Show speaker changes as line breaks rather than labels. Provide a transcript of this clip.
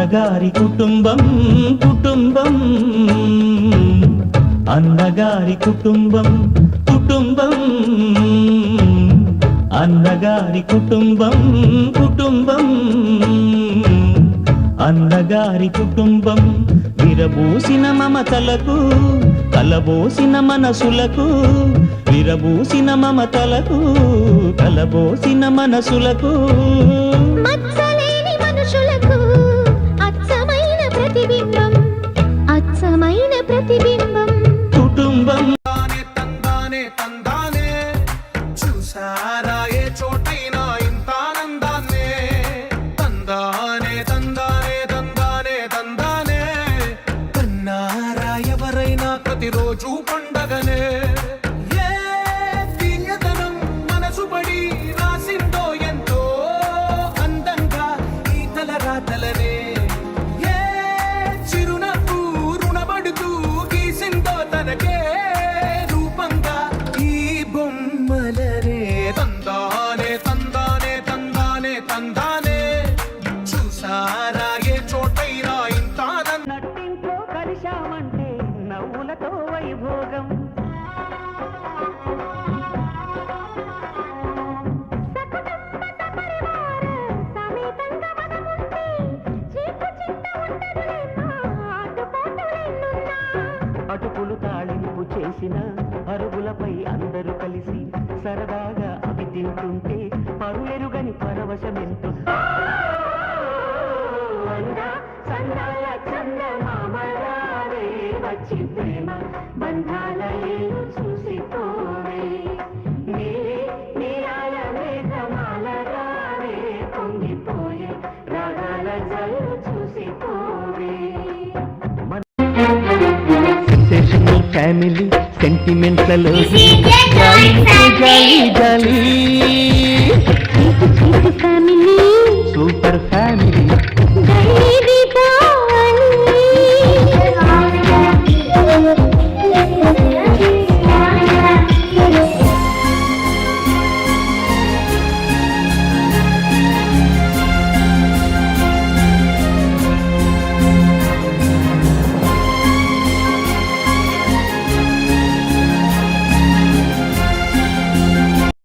అన్నగారి కుటుంబం కుటుంబం అన్నగారి కుటుంబం కుటుంబం అన్నగారి కుటుంబం కుటుంబం అన్నగారి కుటుంబం విరబూసిన మమతలకు కలబోసిన మనసులకు విరబూసిన మమతలకు కలబోసిన మనసులకు
మచ్చలేని మనుషులకు అచ్చమైన ప్రతిబింబం అచ్చమైన ప్రతిబింబం
కుటుంబం
తందానే తందానే చూసారా ఏ చోటైనా ఇంత ఆనందాన్నే తందానే తందానే తందానే తందానే కన్నారా ఎవరైనా ప్రతిరోజు పండగనే ఏ దివ్యతనం మనసు పడి రాసిందో ఎంతో అందంగా ఈ తలరాతలనే ఏ చిరునవ్వు రుణపడుతూ గీసిందో తనకే రూపంగా ఈ బొమ్మలనే తందానే తందానే తందానే తందానే చూసారా ఏ చోటైనా ఇంత
నట్టింట్లో కలిశామంటే నవ్వులతో వైభోగం అటుకులు తాళింపు చేసిన అరుగులపై అందరూ కలిసి సరదాగా అవి తింటుంటే పరులెరుగని పరవశమెంతో వచ్చి ప్రేమ బంధాలే చూసిపోవే నీరే నీరాల మేఘమాలగానే పొంగిపోయే రాగాల జల్లు చూసిపోవే సెన్సేషనల్ ఫ్యామిలీ సెంటిమెంట్లలో జాలి జాలి
ఫ్యామిలీ